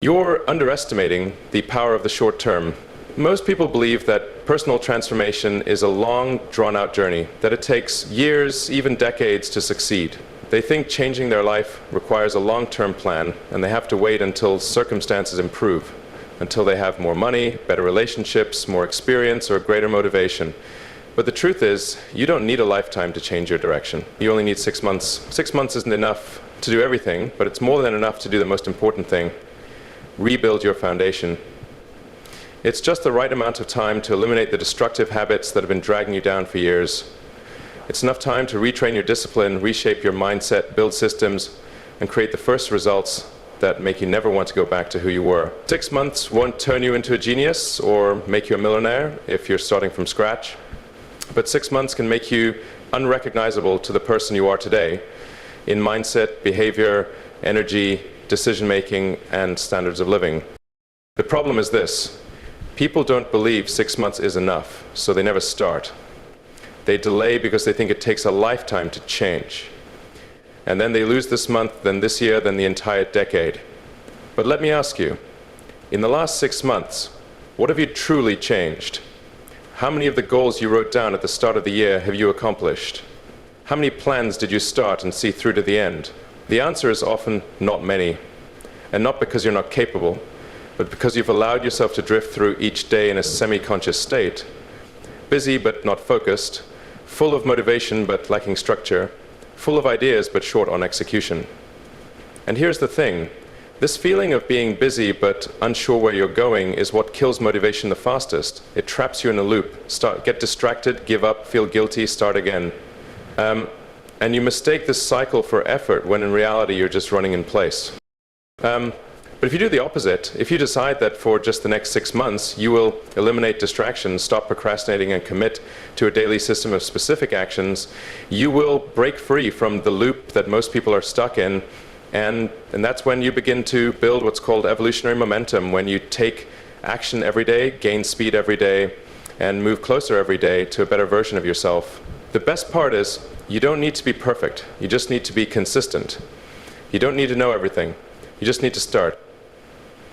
You're underestimating the power of the short term. Most people believe that personal transformation is a long, drawn-out journey, that it takes years, even decades to succeed. They think changing their life requires a long-term plan, and they have to wait until circumstances improve, until they have more money, better relationships, more experience, or greater motivation. But the truth is, you don't need a lifetime to change your direction. You only need 6 months. 6 months isn't enough to do everything, but it's more than enough to do the most important thing: rebuild your foundation. It's just the right amount of time to eliminate the destructive habits that have been dragging you down for years. It's enough time to retrain your discipline, reshape your mindset, build systems, and create the first results that make you never want to go back to who you were. 6 months won't turn you into a genius or make you a millionaire if you're starting from scratch, but 6 months can make you unrecognizable to the person you are today in mindset, behavior, energy, decision-making, and standards of living. The problem is this: people don't believe 6 months is enough, so they never start. They delay because they think it takes a lifetime to change. And then they lose this month, then this year, then the entire decade. But let me ask you, in the last 6 months, what have you truly changed? How many of the goals you wrote down at the start of the year have you accomplished? How many plans did you start and see through to the end? The answer is often not many, and not because you're not capable, but because you've allowed yourself to drift through each day in a semi-conscious state, busy but not focused, full of motivation but lacking structure, full of ideas but short on execution. And here's the thing: this feeling of being busy but unsure where you're going is what kills motivation the fastest. It traps you in a loop. Get distracted, give up, feel guilty, start again. And you mistake this cycle for effort when in reality you're just running in place. But if you do the opposite, if you decide that for just the next 6 months you will eliminate distractions, stop procrastinating, and commit to a daily system of specific actions, you will break free from the loop that most people are stuck in, and that's when you begin to build what's called evolutionary momentum, when you take action every day, gain speed every day, and move closer every day to a better version of yourself. The best part is, you don't need to be perfect. You just need to be consistent. You don't need to know everything. You just need to start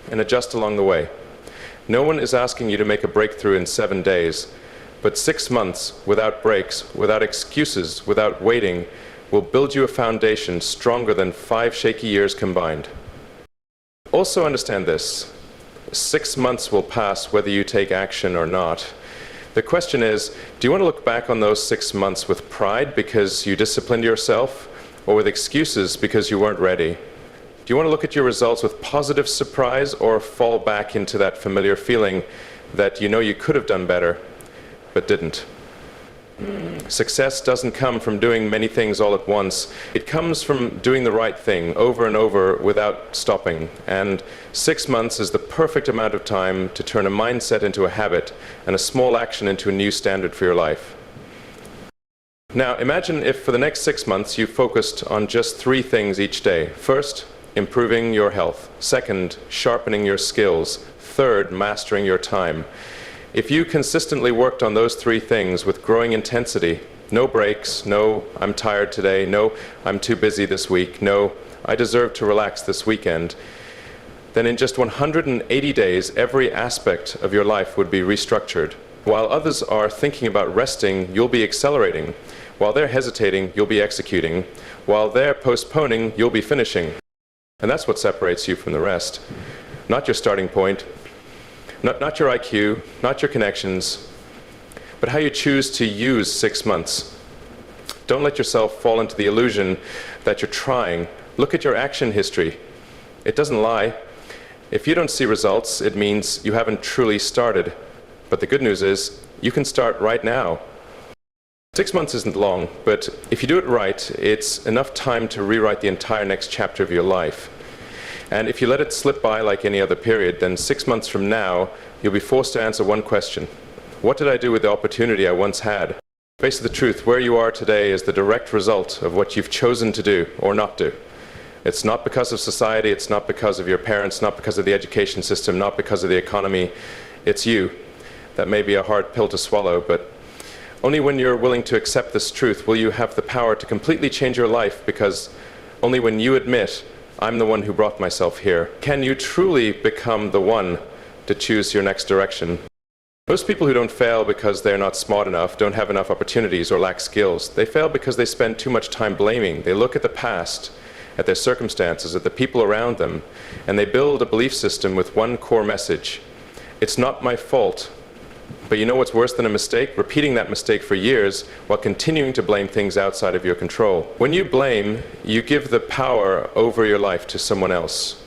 and adjust along the way. No one is asking you to make a breakthrough in 7 days, but 6 months without breaks, without excuses, without waiting, will build you a foundation stronger than 5 shaky years combined. Also understand this: 6 months will pass whether you take action or not. The question is, do you want to look back on those 6 months with pride because you disciplined yourself, or with excuses because you weren't ready? Do you want to look at your results with positive surprise, or fall back into that familiar feeling that you know you could have done better, but didn't? Success doesn't come from doing many things all at once. It comes from doing the right thing over and over without stopping. And 6 months is the perfect amount of time to turn a mindset into a habit and a small action into a new standard for your life. Now, imagine if for the next 6 months you focused on just 3 things each day. First, improving your health. Second, sharpening your skills. Third, mastering your time. If you consistently worked on those 3 things with growing intensity, no breaks, no "I'm tired today," no "I'm too busy this week," no "I deserve to relax this weekend," then in just 180 days, every aspect of your life would be restructured. While others are thinking about resting, you'll be accelerating. While they're hesitating, you'll be executing. While they're postponing, you'll be finishing. And that's what separates you from the rest. Not your starting point, not your IQ, not your connections, but how you choose to use 6 months. Don't let yourself fall into the illusion that you're trying. Look at your action history. It doesn't lie. If you don't see results, it means you haven't truly started. But the good news is, you can start right now. 6 months isn't long, but if you do it right, it's enough time to rewrite the entire next chapter of your life. And if you let it slip by like any other period, then 6 months from now, you'll be forced to answer one question: what did I do with the opportunity I once had? Face the truth, where you are today is the direct result of what you've chosen to do or not do. It's not because of society, it's not because of your parents, not because of the education system, not because of the economy. It's you. That may be a hard pill to swallow, but only when you're willing to accept this truth will you have the power to completely change your life, because only when you admit I'm the one who brought myself here. Can you truly become the one to choose your next direction? Most people who don't fail because they're not smart enough, don't have enough opportunities, or lack skills. They fail because they spend too much time blaming. They look at the past, at their circumstances, at the people around them, and they build a belief system with one core message. It's not my fault. But you know what's worse than a mistake? Repeating that mistake for years while continuing to blame things outside of your control. When you blame, you give the power over your life to someone else.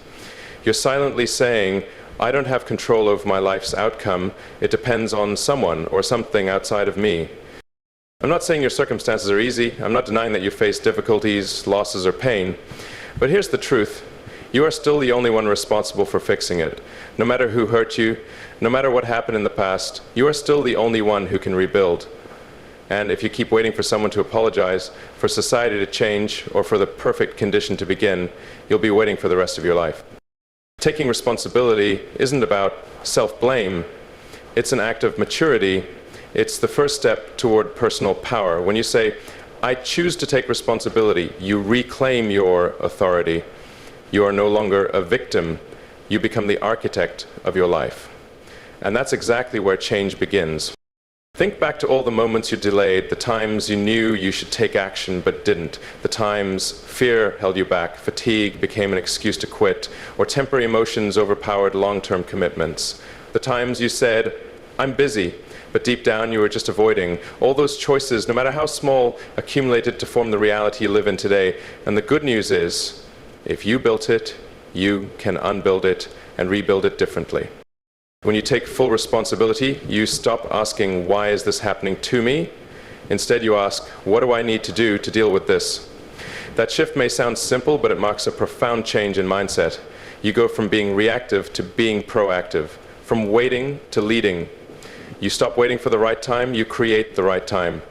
You're silently saying, I don't have control over my life's outcome. It depends on someone or something outside of me. I'm not saying your circumstances are easy. I'm not denying that you face difficulties, losses, or pain. But here's the truth. You are still the only one responsible for fixing it. No matter who hurt you, no matter what happened in the past, you are still the only one who can rebuild. And if you keep waiting for someone to apologize, for society to change, or for the perfect condition to begin, you'll be waiting for the rest of your life. Taking responsibility isn't about self-blame. It's an act of maturity. It's the first step toward personal power. When you say, I choose to take responsibility, you reclaim your authority. You are no longer a victim. You become the architect of your life. And that's exactly where change begins. Think back to all the moments you delayed, the times you knew you should take action but didn't, the times fear held you back, fatigue became an excuse to quit, or temporary emotions overpowered long-term commitments. The times you said, I'm busy, but deep down you were just avoiding. All those choices, no matter how small, accumulated to form the reality you live in today. And the good news is, if you built it, you can unbuild it and rebuild it differently. When you take full responsibility, you stop asking, why is this happening to me? Instead, you ask, what do I need to do to deal with this? That shift may sound simple, but it marks a profound change in mindset. You go from being reactive to being proactive, from waiting to leading. You stop waiting for the right time, you create the right time.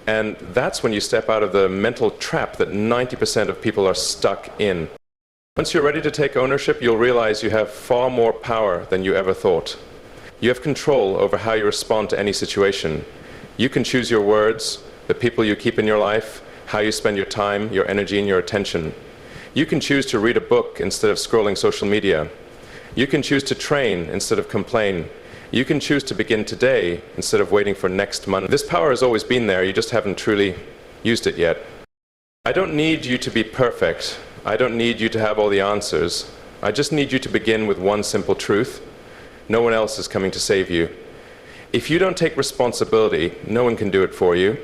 And that's when you step out of the mental trap that 90% of people are stuck in. Once you're ready to take ownership, you'll realize you have far more power than you ever thought. You have control over how you respond to any situation. You can choose your words, the people you keep in your life, how you spend your time, your energy, and your attention. You can choose to read a book instead of scrolling social media. You can choose to train instead of complain. You can choose to begin today instead of waiting for next month. This power has always been there, you just haven't truly used it yet. I don't need you to be perfect. I don't need you to have all the answers. I just need you to begin with one simple truth. No one else is coming to save you. If you don't take responsibility, no one can do it for you.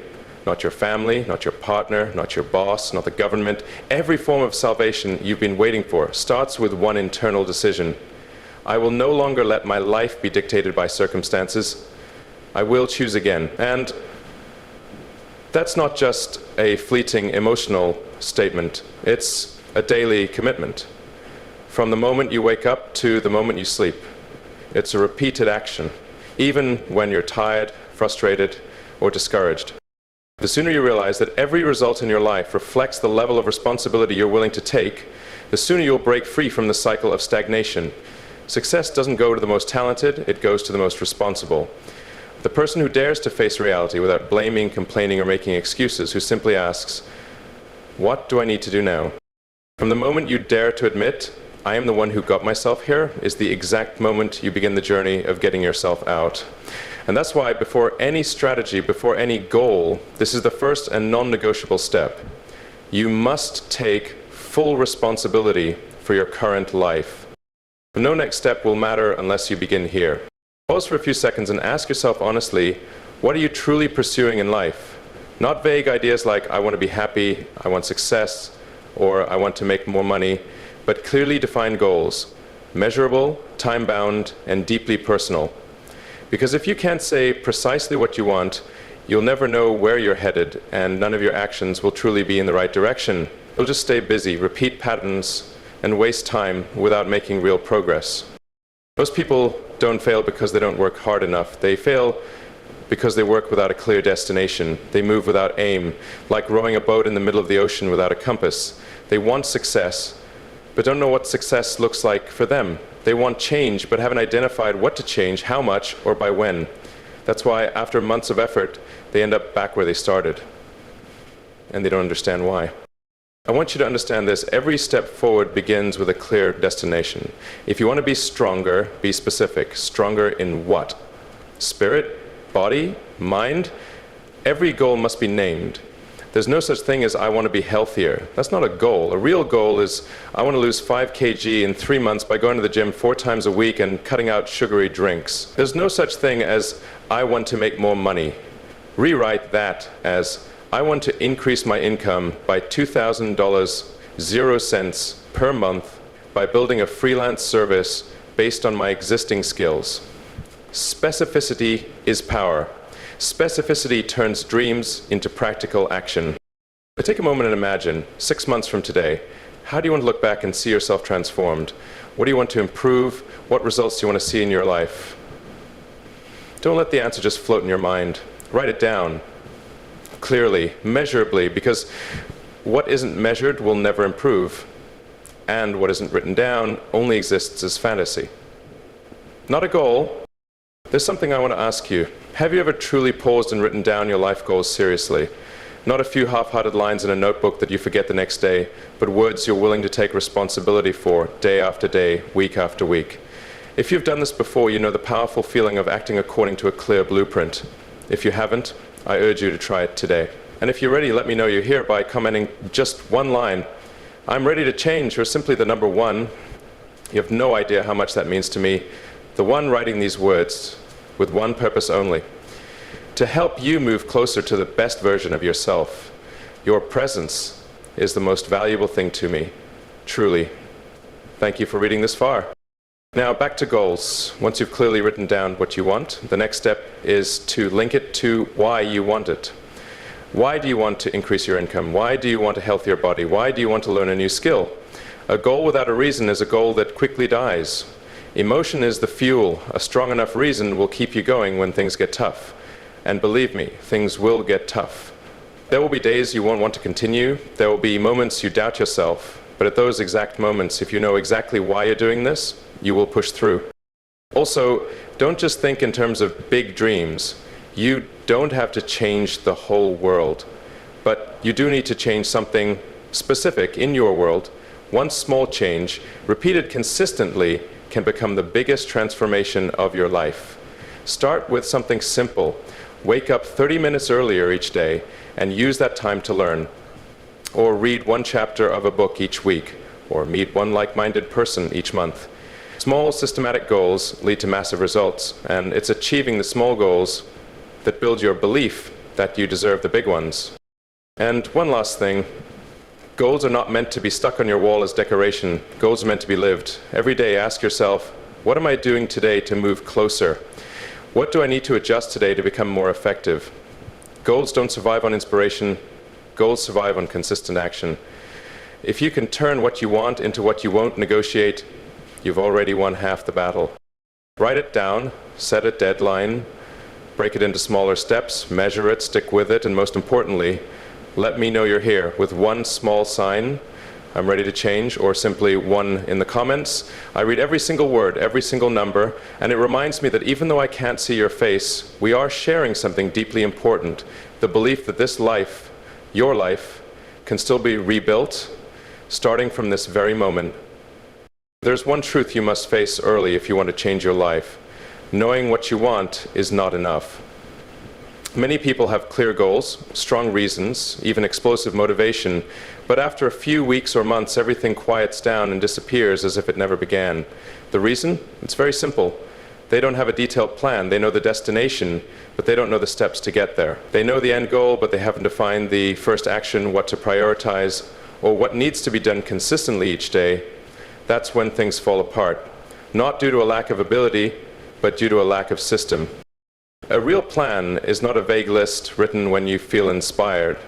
Not your family, not your partner, not your boss, not the government. Every form of salvation you've been waiting for starts with one internal decision. I will no longer let my life be dictated by circumstances. I will choose again. And that's not just a fleeting emotional statement. It's a daily commitment. From the moment you wake up to the moment you sleep. It's a repeated action, even when you're tired, frustrated, or discouraged. The sooner you realize that every result in your life reflects the level of responsibility you're willing to take, the sooner you'll break free from the cycle of stagnation. Success doesn't go to the most talented, it goes to the most responsible. The person who dares to face reality without blaming, complaining, or making excuses, who simply asks, what do I need to do now? From the moment you dare to admit, I am the one who got myself here, is the exact moment you begin the journey of getting yourself out. And that's why before any strategy, before any goal, this is the first and non-negotiable step. You must take full responsibility for your current life. No next step will matter unless you begin here. Pause for a few seconds and ask yourself honestly, what are you truly pursuing in life? Not vague ideas like, I want to be happy, I want success, or I want to make more money, but clearly defined goals, measurable, time-bound, and deeply personal. Because if you can't say precisely what you want, you'll never know where you're headed, and none of your actions will truly be in the right direction. You'll just stay busy, repeat patterns, and waste time without making real progress. Most people don't fail because they don't work hard enough. They fail because they work without a clear destination. They move without aim, like rowing a boat in the middle of the ocean without a compass. They want success, but don't know what success looks like for them. They want change, but haven't identified what to change, how much, or by when. That's why after months of effort, they end up back where they started. And they don't understand why. I want you to understand this. Every step forward begins with a clear destination. If you want to be stronger, be specific. Stronger in what? Spirit, body, mind? Every goal must be named. There's no such thing as I want to be healthier. That's not a goal. A real goal is I want to lose 5 kg in 3 months by going to the gym 4 times a week and cutting out sugary drinks. There's no such thing as I want to make more money. Rewrite that as I want to increase my income by $2,000, 0 cents per month by building a freelance service based on my existing skills. Specificity is power. Specificity turns dreams into practical action. But take a moment and imagine, 6 months from today, how do you want to look back and see yourself transformed? What do you want to improve? What results do you want to see in your life? Don't let the answer just float in your mind. Write it down clearly, measurably, because what isn't measured will never improve, and what isn't written down only exists as fantasy. Not a goal. There's something I want to ask you. Have you ever truly paused and written down your life goals seriously? Not a few half-hearted lines in a notebook that you forget the next day, but words you're willing to take responsibility for day after day, week after week. If you've done this before, you know the powerful feeling of acting according to a clear blueprint. If you haven't, I urge you to try it today. And if you're ready, let me know you're here by commenting just one line. I'm ready to change, or simply the number 1. You have no idea how much that means to me. The one writing these words with one purpose only: to help you move closer to the best version of yourself. Your presence is the most valuable thing to me, truly. Thank you for reading this far. Now back to goals. Once you've clearly written down what you want, the next step is to link it to why you want it. Why do you want to increase your income? Why do you want a healthier body? Why do you want to learn a new skill? A goal without a reason is a goal that quickly dies. Emotion is the fuel. A strong enough reason will keep you going when things get tough. And believe me, things will get tough. There will be days you won't want to continue. There will be moments you doubt yourself. But at those exact moments, if you know exactly why you're doing this, you will push through. Also, don't just think in terms of big dreams. You don't have to change the whole world. But you do need to change something specific in your world. One small change, repeated consistently, can become the biggest transformation of your life. Start with something simple. Wake up 30 minutes earlier each day and use that time to learn. Or read one chapter of a book each week, or meet one like-minded person each month. Small systematic goals lead to massive results, and it's achieving the small goals that build your belief that you deserve the big ones. And one last thing, goals are not meant to be stuck on your wall as decoration. Goals are meant to be lived. Every day ask yourself, what am I doing today to move closer? What do I need to adjust today to become more effective? Goals don't survive on inspiration. Goals survive on consistent action. If you can turn what you want into what you won't negotiate, you've already won half the battle. Write it down, set a deadline, break it into smaller steps, measure it, stick with it, and most importantly, let me know you're here with one small sign, I'm ready to change, or simply one in the comments. I read every single word, every single number, and it reminds me that even though I can't see your face, we are sharing something deeply important, the belief that this life, your life, can still be rebuilt, starting from this very moment. There's one truth you must face early if you want to change your life. Knowing what you want is not enough. Many people have clear goals, strong reasons, even explosive motivation, but after a few weeks or months, everything quiets down and disappears as if it never began. The reason? It's very simple. They don't have a detailed plan. They know the destination, but they don't know the steps to get there. They know the end goal, but they haven't defined the first action, what to prioritize, or what needs to be done consistently each day. That's when things fall apart. Not due to a lack of ability, but due to a lack of system. A real plan is not a vague list written when you feel inspired.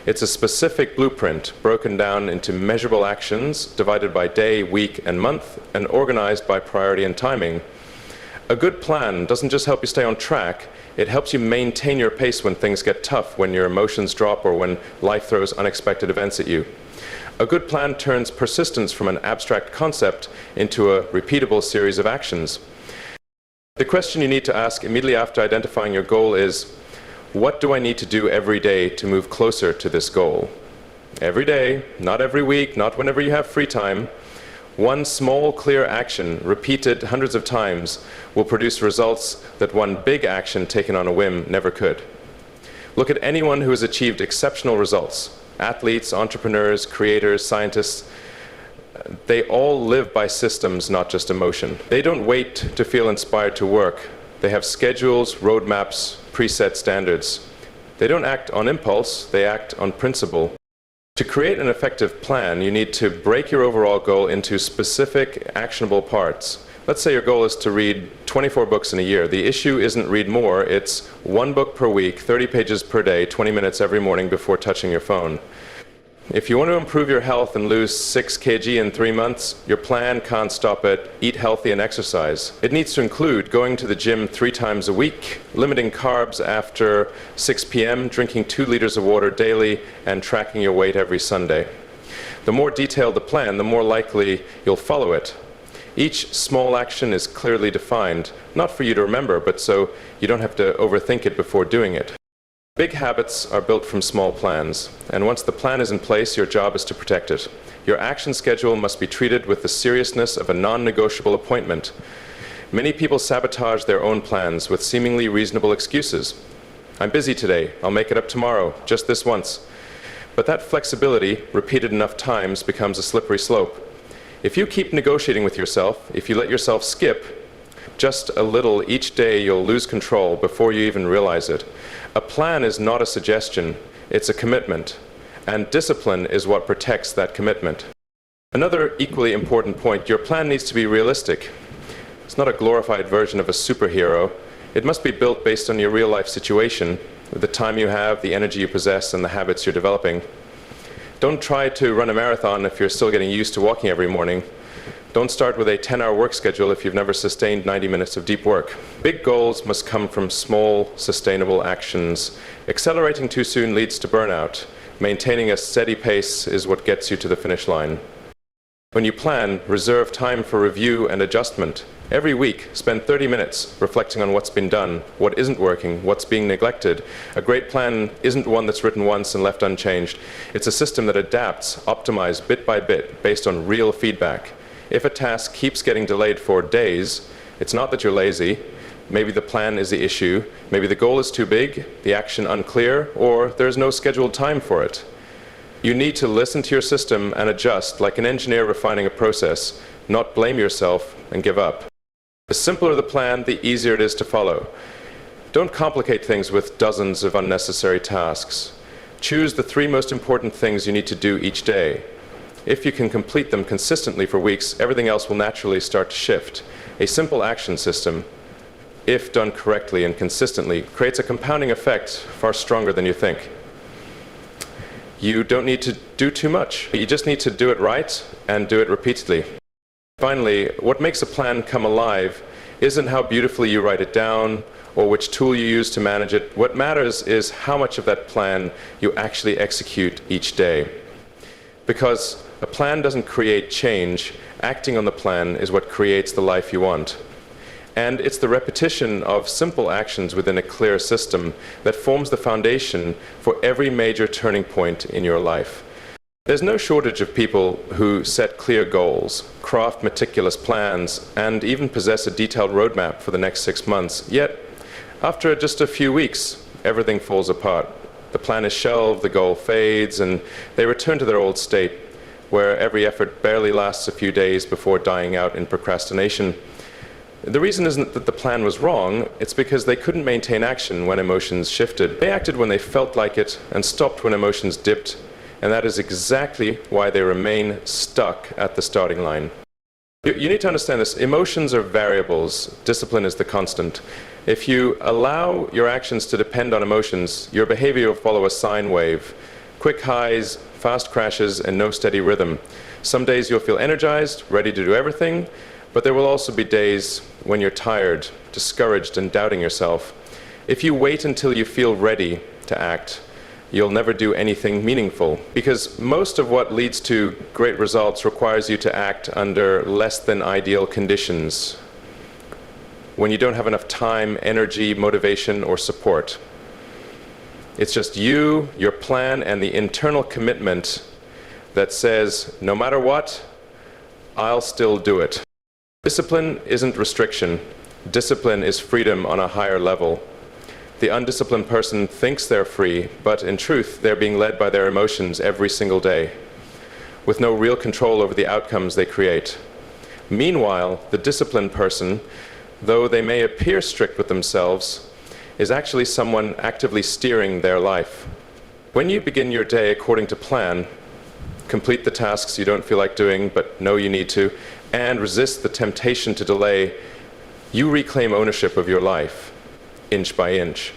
It's a specific blueprint broken down into measurable actions divided by day, week, and month, and organized by priority and timing. A good plan doesn't just help you stay on track, it helps you maintain your pace when things get tough, when your emotions drop, or when life throws unexpected events at you. A good plan turns persistence from an abstract concept into a repeatable series of actions. The question you need to ask immediately after identifying your goal is, what do I need to do every day to move closer to this goal? Every day, not every week, not whenever you have free time. One small, clear action, repeated hundreds of times, will produce results that one big action taken on a whim never could. Look at anyone who has achieved exceptional results. Athletes, entrepreneurs, creators, scientists. They all live by systems, not just emotion. They don't wait to feel inspired to work. They have schedules, roadmaps, preset standards. They don't act on impulse, they act on principle. To create an effective plan, you need to break your overall goal into specific, actionable parts. Let's say your goal is to read 24 books in a year. The issue isn't read more, it's one book per week, 30 pages per day, 20 minutes every morning before touching your phone. If you want to improve your health and lose 6 kg in 3 months, your plan can't stop at eat healthy and exercise. It needs to include going to the gym 3 times a week, limiting carbs after 6 p.m., drinking 2 liters of water daily, and tracking your weight every Sunday. The more detailed the plan, the more likely you'll follow it. Each small action is clearly defined, not for you to remember, but so you don't have to overthink it before doing it. Big habits are built from small plans, and once the plan is in place, your job is to protect it. Your action schedule must be treated with the seriousness of a non-negotiable appointment. Many people sabotage their own plans with seemingly reasonable excuses. I'm busy today, I'll make it up tomorrow, just this once. But that flexibility, repeated enough times, becomes a slippery slope. If you keep negotiating with yourself, if you let yourself skip just a little each day, you'll lose control before you even realize it. A plan is not a suggestion, it's a commitment, and discipline is what protects that commitment. Another equally important point, your plan needs to be realistic. It's not a glorified version of a superhero. It must be built based on your real-life situation, with the time you have, the energy you possess, and the habits you're developing. Don't try to run a marathon if you're still getting used to walking every morning. Don't start with a 10-hour work schedule if you've never sustained 90 minutes of deep work. Big goals must come from small, sustainable actions. Accelerating too soon leads to burnout. Maintaining a steady pace is what gets you to the finish line. When you plan, reserve time for review and adjustment. Every week, spend 30 minutes reflecting on what's been done, what isn't working, what's being neglected. A great plan isn't one that's written once and left unchanged. It's a system that adapts, optimized bit by bit, based on real feedback. If a task keeps getting delayed for days, it's not that you're lazy. Maybe the plan is the issue. Maybe the goal is too big, the action unclear, or there's no scheduled time for it. You need to listen to your system and adjust like an engineer refining a process, not blame yourself and give up. The simpler the plan, the easier it is to follow. Don't complicate things with dozens of unnecessary tasks. Choose the 3 most important things you need to do each day. If you can complete them consistently for weeks, everything else will naturally start to shift. A simple action system, if done correctly and consistently, creates a compounding effect far stronger than you think. You don't need to do too much. You just need to do it right and do it repeatedly. Finally, what makes a plan come alive isn't how beautifully you write it down or which tool you use to manage it. What matters is how much of that plan you actually execute each day. Because a plan doesn't create change, acting on the plan is what creates the life you want. And it's the repetition of simple actions within a clear system that forms the foundation for every major turning point in your life. There's no shortage of people who set clear goals, craft meticulous plans, and even possess a detailed roadmap for the next 6 months. Yet, after just a few weeks, everything falls apart. The plan is shelved, the goal fades, and they return to their old state, where every effort barely lasts a few days before dying out in procrastination. The reason isn't that the plan was wrong, it's because they couldn't maintain action when emotions shifted. They acted when they felt like it and stopped when emotions dipped, and that is exactly why they remain stuck at the starting line. You need to understand this. Emotions are variables. Discipline is the constant. If you allow your actions to depend on emotions, your behavior will follow a sine wave. Quick highs, fast crashes, and no steady rhythm. Some days you'll feel energized, ready to do everything, but there will also be days when you're tired, discouraged, and doubting yourself. If you wait until you feel ready to act, you'll never do anything meaningful, because most of what leads to great results requires you to act under less than ideal conditions, when you don't have enough time, energy, motivation, or support. It's just you, your plan, and the internal commitment that says, no matter what, I'll still do it. Discipline isn't restriction. Discipline is freedom on a higher level. The undisciplined person thinks they're free, but in truth, they're being led by their emotions every single day, with no real control over the outcomes they create. Meanwhile, the disciplined person, though they may appear strict with themselves, is actually someone actively steering their life. When you begin your day according to plan, complete the tasks you don't feel like doing but know you need to, and resist the temptation to delay, you reclaim ownership of your life, inch by inch.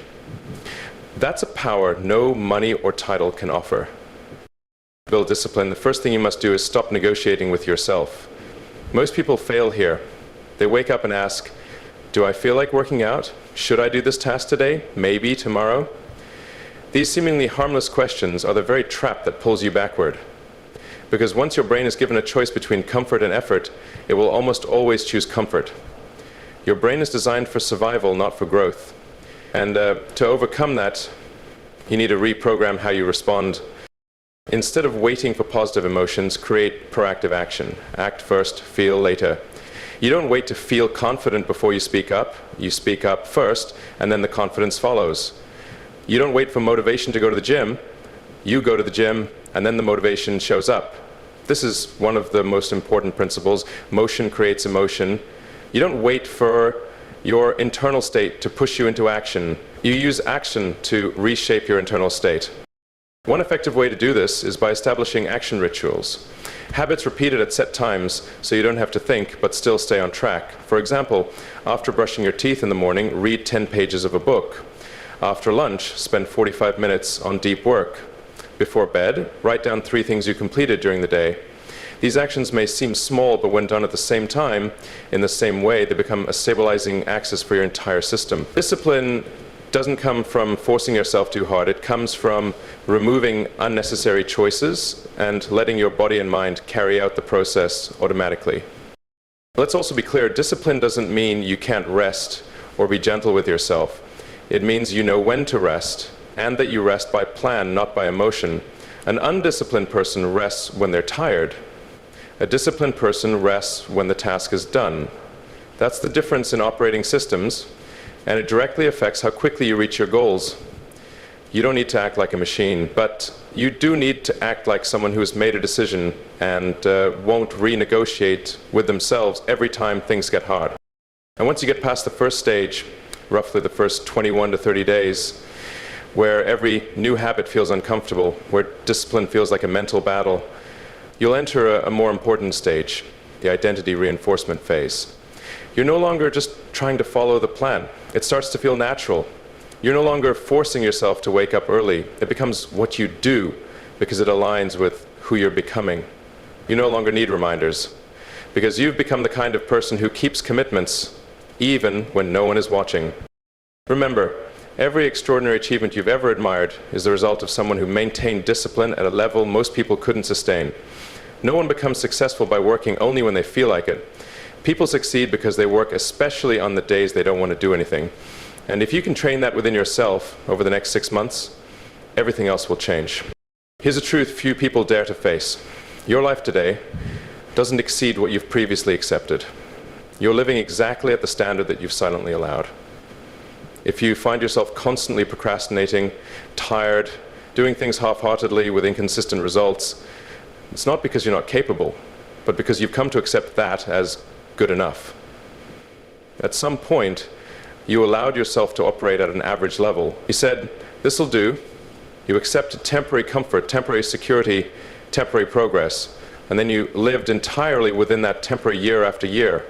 That's a power no money or title can offer. To build discipline, the first thing you must do is stop negotiating with yourself. Most people fail here. They wake up and ask, do I feel like working out? Should I do this task today? Maybe tomorrow? These seemingly harmless questions are the very trap that pulls you backward. Because once your brain is given a choice between comfort and effort, it will almost always choose comfort. Your brain is designed for survival, not for growth. And to overcome that, you need to reprogram how you respond. Instead of waiting for positive emotions, create proactive action. Act first, feel later. You don't wait to feel confident before you speak up. You speak up first, and then the confidence follows. You don't wait for motivation to go to the gym. You go to the gym, and then the motivation shows up. This is one of the most important principles. Motion creates emotion. You don't wait for your internal state to push you into action. You use action to reshape your internal state. One effective way to do this is by establishing action rituals. Habits repeated at set times so you don't have to think but still stay on track. For example, after brushing your teeth in the morning, read 10 pages of a book. After lunch, spend 45 minutes on deep work. Before bed, write down 3 things you completed during the day. These actions may seem small, but when done at the same time, in the same way, they become a stabilizing axis for your entire system. Discipline doesn't come from forcing yourself too hard. It comes from removing unnecessary choices and letting your body and mind carry out the process automatically. Let's also be clear, discipline doesn't mean you can't rest or be gentle with yourself. It means you know when to rest, and that you rest by plan, not by emotion. An undisciplined person rests when they're tired. A disciplined person rests when the task is done. That's the difference in operating systems, and it directly affects how quickly you reach your goals. You don't need to act like a machine, but you do need to act like someone who has made a decision and won't renegotiate with themselves every time things get hard. And once you get past the first stage, roughly the first 21 to 30 days, where every new habit feels uncomfortable, where discipline feels like a mental battle, you'll enter a more important stage, the identity reinforcement phase. You're no longer just trying to follow the plan. It starts to feel natural. You're no longer forcing yourself to wake up early. It becomes what you do because it aligns with who you're becoming. You no longer need reminders because you've become the kind of person who keeps commitments even when no one is watching. Remember, every extraordinary achievement you've ever admired is the result of someone who maintained discipline at a level most people couldn't sustain. No one becomes successful by working only when they feel like it. People succeed because they work especially on the days they don't want to do anything. And if you can train that within yourself over the next 6 months, everything else will change. Here's a truth few people dare to face. Your life today doesn't exceed what you've previously accepted. You're living exactly at the standard that you've silently allowed. If you find yourself constantly procrastinating, tired, doing things half-heartedly with inconsistent results, it's not because you're not capable, but because you've come to accept that as good enough. At some point, you allowed yourself to operate at an average level. You said, this'll do. You accepted temporary comfort, temporary security, temporary progress, and then you lived entirely within that temporary year after year,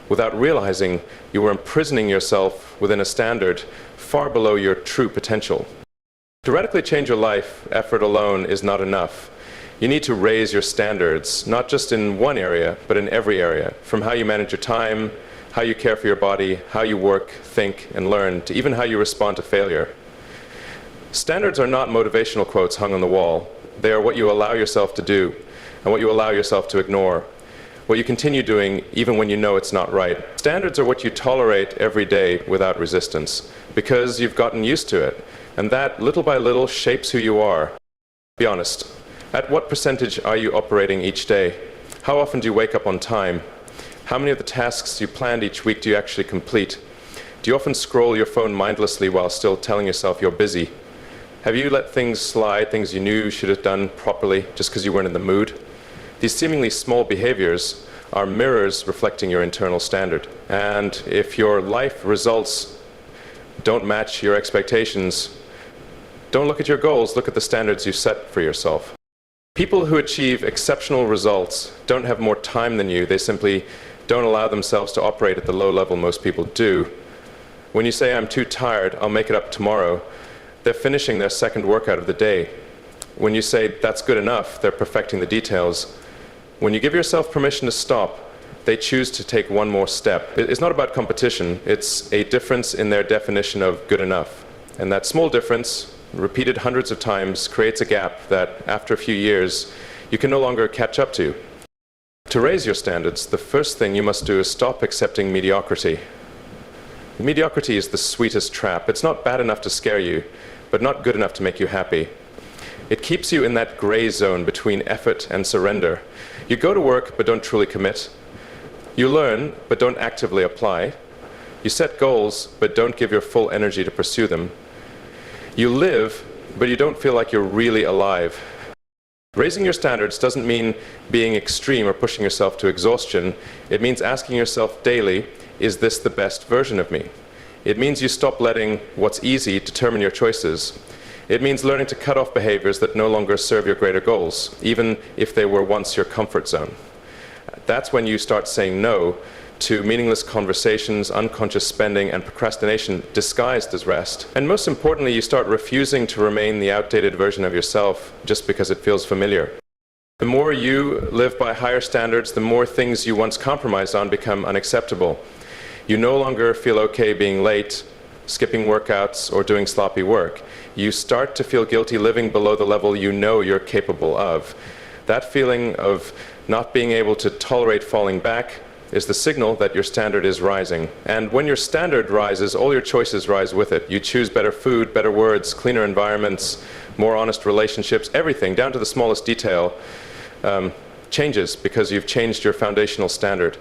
without realizing you were imprisoning yourself within a standard far below your true potential. To radically change your life, effort alone is not enough. You need to raise your standards, not just in one area, but in every area, from how you manage your time, how you care for your body, how you work, think, and learn, to even how you respond to failure. Standards are not motivational quotes hung on the wall. They are what you allow yourself to do, and what you allow yourself to ignore, what you continue doing even when you know it's not right. Standards are what you tolerate every day without resistance, because you've gotten used to it, and that, little by little, shapes who you are. Be honest, At what percentage are you operating each day? How often do you wake up on time? How many of the tasks you planned each week do you actually complete? Do you often scroll your phone mindlessly while still telling yourself you're busy? Have you let things slide, things you knew you should have done properly just because you weren't in the mood? These seemingly small behaviors are mirrors reflecting your internal standard. And if your life results don't match your expectations, don't look at your goals, look at the standards you set for yourself. People who achieve exceptional results don't have more time than you. They simply don't allow themselves to operate at the low level most people do. When you say, I'm too tired, I'll make it up tomorrow, they're finishing their second workout of the day. When you say, that's good enough, they're perfecting the details. When you give yourself permission to stop, they choose to take one more step. It's not about competition, it's a difference in their definition of good enough. And that small difference, repeated hundreds of times, creates a gap that, after a few years, you can no longer catch up to. To raise your standards, the first thing you must do is stop accepting mediocrity. Mediocrity is the sweetest trap. It's not bad enough to scare you, but not good enough to make you happy. It keeps you in that gray zone between effort and surrender. You go to work, but don't truly commit. You learn, but don't actively apply. You set goals, but don't give your full energy to pursue them. You live, but you don't feel like you're really alive. Raising your standards doesn't mean being extreme or pushing yourself to exhaustion. It means asking yourself daily, is this the best version of me? It means you stop letting what's easy determine your choices. It means learning to cut off behaviors that no longer serve your greater goals, even if they were once your comfort zone. That's when you start saying no to meaningless conversations, unconscious spending, and procrastination disguised as rest. And most importantly, you start refusing to remain the outdated version of yourself just because it feels familiar. The more you live by higher standards, the more things you once compromised on become unacceptable. You no longer feel okay being late, skipping workouts, or doing sloppy work. You start to feel guilty living below the level you know you're capable of. That feeling of not being able to tolerate falling back is the signal that your standard is rising. And when your standard rises, all your choices rise with it. You choose better food, better words, cleaner environments, more honest relationships, everything, down to the smallest detail, changes because you've changed your foundational standard.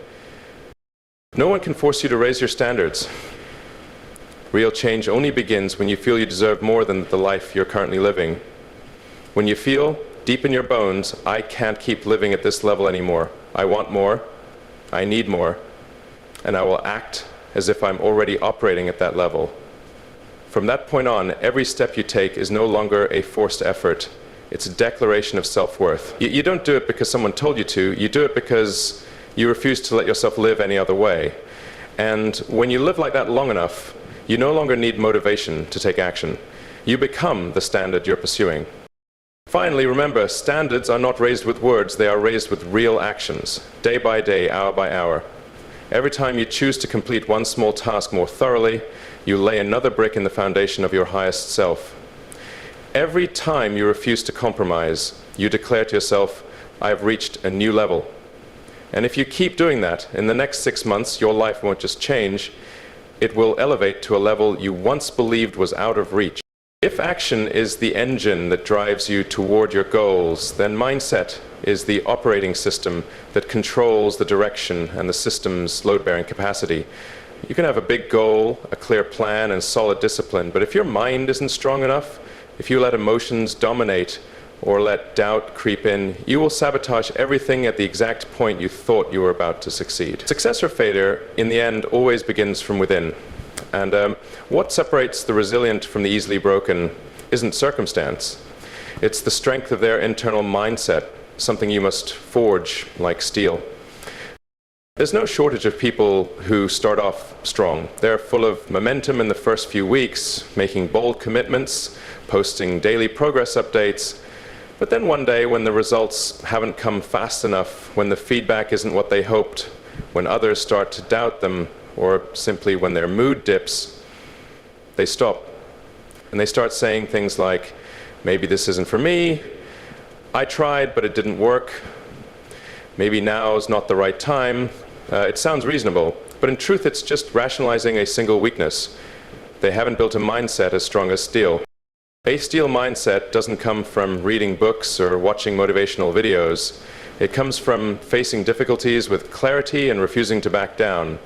No one can force you to raise your standards. Real change only begins when you feel you deserve more than the life you're currently living. When you feel, deep in your bones, I can't keep living at this level anymore. I want more. I need more, and I will act as if I'm already operating at that level. From that point on, every step you take is no longer a forced effort. It's a declaration of self-worth. You don't do it because someone told you to. You do it because you refuse to let yourself live any other way. And when you live like that long enough, you no longer need motivation to take action. You become the standard you're pursuing. Finally, remember, standards are not raised with words, they are raised with real actions, day by day, hour by hour. Every time you choose to complete one small task more thoroughly, you lay another brick in the foundation of your highest self. Every time you refuse to compromise, you declare to yourself, I've reached a new level. And if you keep doing that, in the next 6 months, your life won't just change, it will elevate to a level you once believed was out of reach. If action is the engine that drives you toward your goals, then mindset is the operating system that controls the direction and the system's load-bearing capacity. You can have a big goal, a clear plan, and solid discipline, but if your mind isn't strong enough, if you let emotions dominate or let doubt creep in, you will sabotage everything at the exact point you thought you were about to succeed. Success or failure, in the end, always begins from within. And what separates the resilient from the easily broken isn't circumstance. It's the strength of their internal mindset, something you must forge like steel. There's no shortage of people who start off strong. They're full of momentum in the first few weeks, making bold commitments, posting daily progress updates. But then one day, when the results haven't come fast enough, when the feedback isn't what they hoped, when others start to doubt them, or simply when their mood dips, they stop. And they start saying things like, maybe this isn't for me, I tried but it didn't work, maybe now's not the right time. It sounds reasonable, but in truth it's just rationalizing a single weakness. They haven't built a mindset as strong as steel. A steel mindset doesn't come from reading books or watching motivational videos. It comes from facing difficulties with clarity and refusing to back down.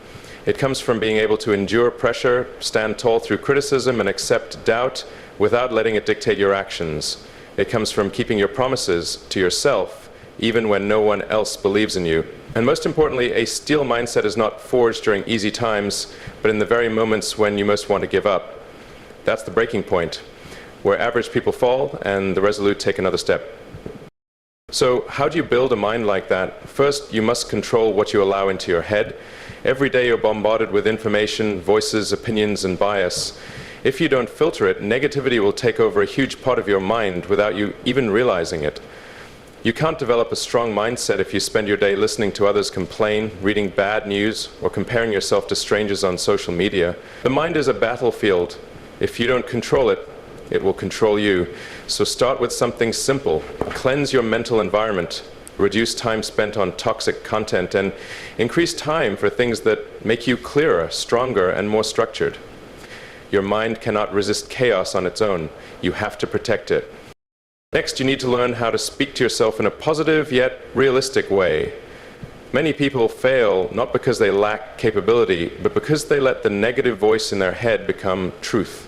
It comes from being able to endure pressure, stand tall through criticism, and accept doubt without letting it dictate your actions. It comes from keeping your promises to yourself, even when no one else believes in you. And most importantly, a steel mindset is not forged during easy times, but in the very moments when you most want to give up. That's the breaking point, where average people fall and the resolute take another step. So how do you build a mind like that? First, you must control what you allow into your head. Every day you're bombarded with information, voices, opinions, and bias. If you don't filter it, negativity will take over a huge part of your mind without you even realizing it. You can't develop a strong mindset if you spend your day listening to others complain, reading bad news, or comparing yourself to strangers on social media. The mind is a battlefield. If you don't control it, it will control you. So start with something simple. Cleanse your mental environment. Reduce time spent on toxic content and increase time for things that make you clearer, stronger, and more structured. Your mind cannot resist chaos on its own. You have to protect it. Next, you need to learn how to speak to yourself in a positive yet realistic way. Many people fail not because they lack capability, but because they let the negative voice in their head become truth.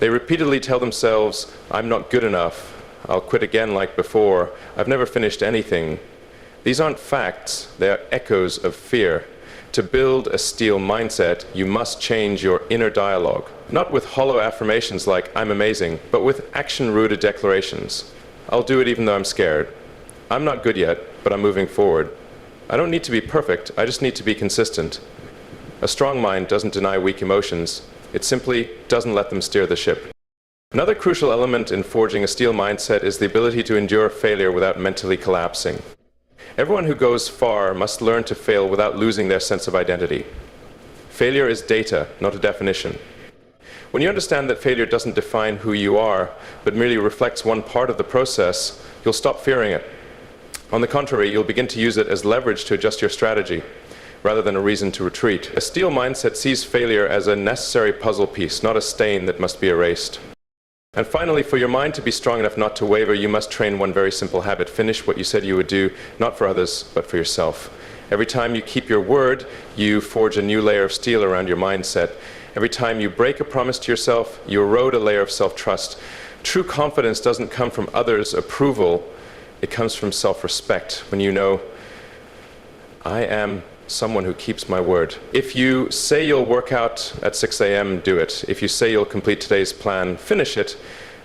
They repeatedly tell themselves, I'm not good enough, I'll quit again like before, I've never finished anything. These aren't facts, they are echoes of fear. To build a steel mindset, you must change your inner dialogue. Not with hollow affirmations like, I'm amazing, but with action-rooted declarations. I'll do it even though I'm scared. I'm not good yet, but I'm moving forward. I don't need to be perfect, I just need to be consistent. A strong mind doesn't deny weak emotions. It simply doesn't let them steer the ship. Another crucial element in forging a steel mindset is the ability to endure failure without mentally collapsing. Everyone who goes far must learn to fail without losing their sense of identity. Failure is data, not a definition. When you understand that failure doesn't define who you are, but merely reflects one part of the process, you'll stop fearing it. On the contrary, you'll begin to use it as leverage to adjust your strategy, rather than a reason to retreat. A steel mindset sees failure as a necessary puzzle piece, not a stain that must be erased. And finally, for your mind to be strong enough not to waver, you must train one very simple habit. Finish what you said you would do, not for others, but for yourself. Every time you keep your word, you forge a new layer of steel around your mindset. Every time you break a promise to yourself, you erode a layer of self-trust. True confidence doesn't come from others' approval, it comes from self-respect. When you know, I am someone who keeps my word. If you say you'll work out at 6 a.m., do it. If you say you'll complete today's plan, finish it.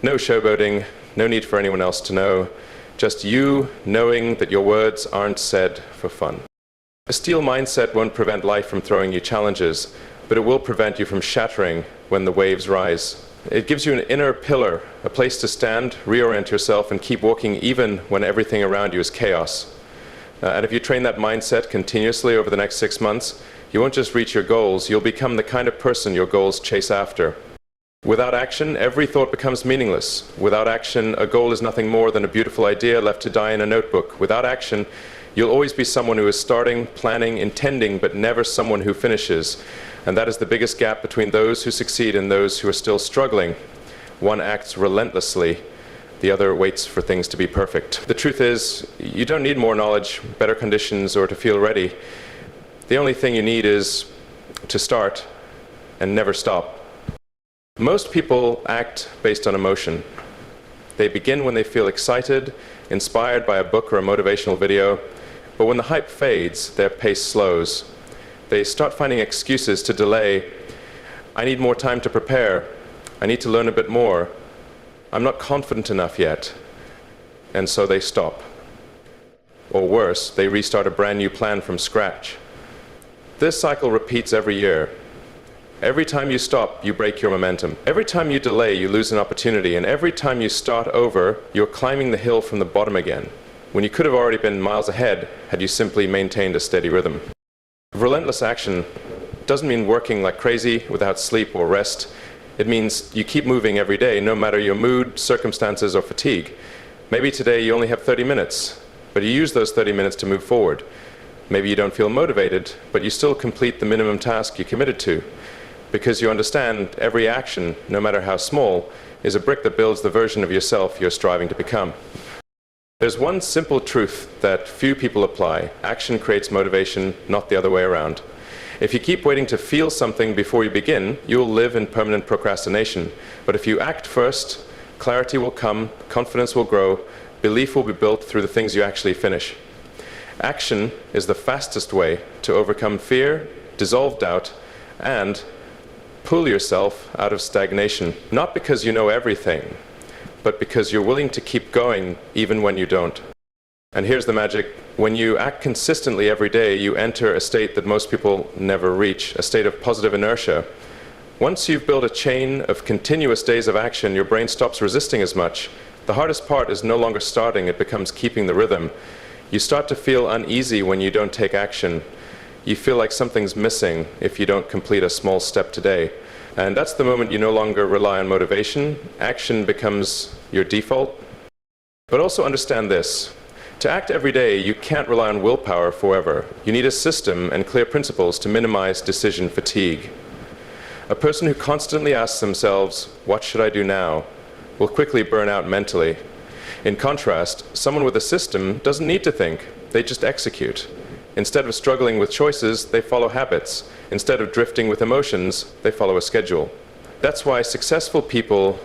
No showboating, no need for anyone else to know. Just you knowing that your words aren't said for fun. A steel mindset won't prevent life from throwing you challenges, but it will prevent you from shattering when the waves rise. It gives you an inner pillar, a place to stand, reorient yourself, and keep walking even when everything around you is chaos. And if you train that mindset continuously over the next 6 months, you won't just reach your goals, you'll become the kind of person your goals chase after. Without action, every thought becomes meaningless. Without action, a goal is nothing more than a beautiful idea left to die in a notebook. Without action, you'll always be someone who is starting, planning, intending, but never someone who finishes. And that is the biggest gap between those who succeed and those who are still struggling. One acts relentlessly. The other waits for things to be perfect. The truth is, you don't need more knowledge, better conditions, or to feel ready. The only thing you need is to start and never stop. Most people act based on emotion. They begin when they feel excited, inspired by a book or a motivational video, but when the hype fades, their pace slows. They start finding excuses to delay. I need more time to prepare. I need to learn a bit more. I'm not confident enough yet. And so they stop. Or worse, they restart a brand new plan from scratch. This cycle repeats every year. Every time you stop, you break your momentum. Every time you delay, you lose an opportunity. And every time you start over, you're climbing the hill from the bottom again, when you could have already been miles ahead had you simply maintained a steady rhythm. Relentless action doesn't mean working like crazy without sleep or rest. It means you keep moving every day, no matter your mood, circumstances, or fatigue. Maybe today you only have 30 minutes, but you use those 30 minutes to move forward. Maybe you don't feel motivated, but you still complete the minimum task you committed to. because you understand every action, no matter how small, is a brick that builds the version of yourself you're striving to become. There's one simple truth that few people apply. Action creates motivation, not the other way around. If you keep waiting to feel something before you begin, you'll live in permanent procrastination. But if you act first, clarity will come, confidence will grow, belief will be built through the things you actually finish. Action is the fastest way to overcome fear, dissolve doubt, and pull yourself out of stagnation. Not because you know everything, but because you're willing to keep going even when you don't. And here's the magic. When you act consistently every day, you enter a state that most people never reach, a state of positive inertia. Once you've built a chain of continuous days of action, your brain stops resisting as much. The hardest part is no longer starting, it becomes keeping the rhythm. You start to feel uneasy when you don't take action. You feel like something's missing if you don't complete a small step today. And that's the moment you no longer rely on motivation. Action becomes your default. But also understand this. To act every day, you can't rely on willpower forever. You need a system and clear principles to minimize decision fatigue. A person who constantly asks themselves, "What should I do now?" will quickly burn out mentally. In contrast, someone with a system doesn't need to think, they just execute. Instead of struggling with choices, they follow habits. Instead of drifting with emotions, they follow a schedule. That's why successful people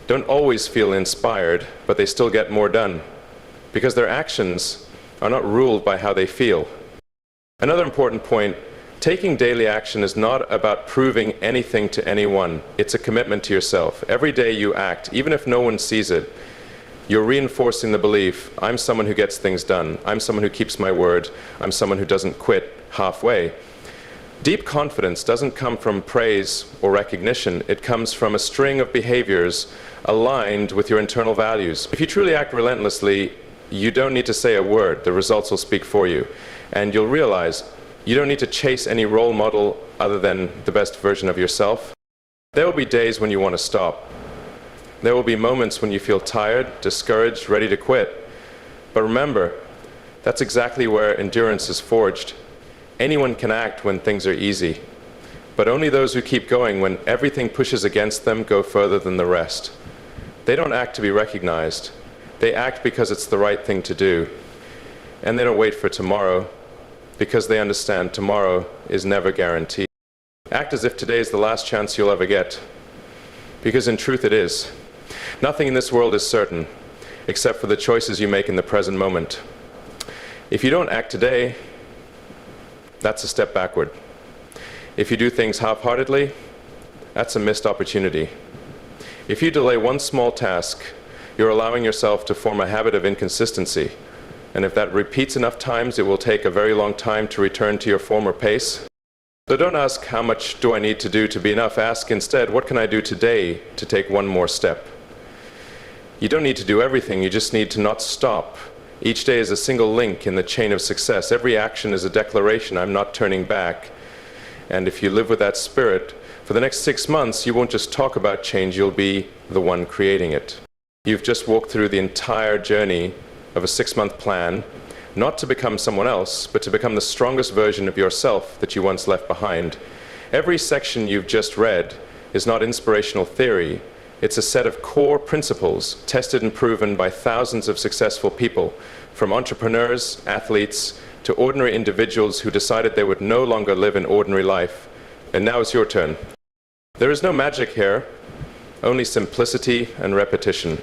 don't always feel inspired, but they still get more done, because their actions are not ruled by how they feel. Another important point, taking daily action is not about proving anything to anyone. It's a commitment to yourself. Every day you act, even if no one sees it, you're reinforcing the belief, I'm someone who gets things done. I'm someone who keeps my word. I'm someone who doesn't quit halfway. Deep confidence doesn't come from praise or recognition. It comes from a string of behaviors aligned with your internal values. If you truly act relentlessly, you don't need to say a word. The results will speak for you. And you'll realize you don't need to chase any role model other than the best version of yourself. There will be days when you want to stop. There will be moments when you feel tired, discouraged, ready to quit. But remember, that's exactly where endurance is forged. Anyone can act when things are easy, but only those who keep going when everything pushes against them go further than the rest. They don't act to be recognized. They act because it's the right thing to do. And they don't wait for tomorrow because they understand tomorrow is never guaranteed. Act as if today is the last chance you'll ever get, because in truth it is. Nothing in this world is certain, except for the choices you make in the present moment. If you don't act today, that's a step backward. If you do things half-heartedly, that's a missed opportunity. If you delay one small task, you're allowing yourself to form a habit of inconsistency. And if that repeats enough times, it will take a very long time to return to your former pace. So don't ask, how much do I need to do to be enough? Ask instead, what can I do today to take one more step? You don't need to do everything, you just need to not stop. Each day is a single link in the chain of success. Every action is a declaration, I'm not turning back. And if you live with that spirit, for the next 6 months, you won't just talk about change, you'll be the one creating it. You've just walked through the entire journey of a 6-month plan, not to become someone else, but to become the strongest version of yourself that you once left behind. Every section you've just read is not inspirational theory. It's a set of core principles tested and proven by thousands of successful people, from entrepreneurs, athletes, to ordinary individuals who decided they would no longer live an ordinary life. And now it's your turn. There is no magic here, only simplicity and repetition.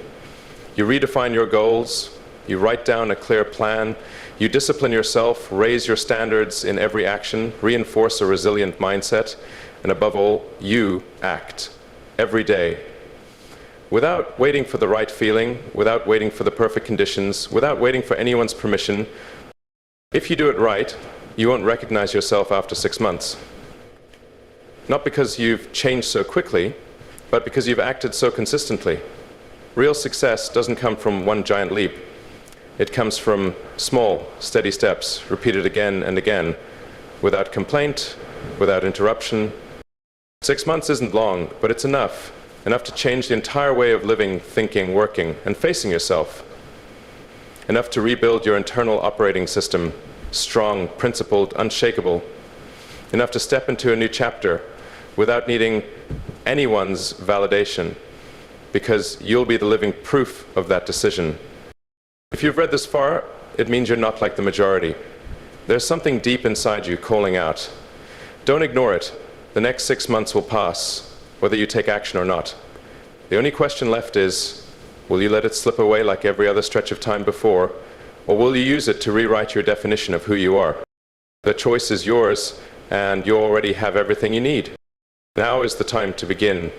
You redefine your goals, you write down a clear plan, you discipline yourself, raise your standards in every action, reinforce a resilient mindset, and above all, you act every day. Without waiting for the right feeling, without waiting for the perfect conditions, without waiting for anyone's permission. If you do it right, you won't recognize yourself after 6 months. Not because you've changed so quickly, but because you've acted so consistently. Real success doesn't come from one giant leap. It comes from small, steady steps, repeated again and again, without complaint, without interruption. 6 months isn't long, but it's enough. Enough to change the entire way of living, thinking, working, and facing yourself. Enough to rebuild your internal operating system, strong, principled, unshakable. Enough to step into a new chapter, without needing anyone's validation, because you'll be the living proof of that decision. If you've read this far, it means you're not like the majority. There's something deep inside you calling out. Don't ignore it. The next 6 months will pass, whether you take action or not. The only question left is, will you let it slip away like every other stretch of time before, or will you use it to rewrite your definition of who you are? The choice is yours, and you already have everything you need. Now is the time to begin.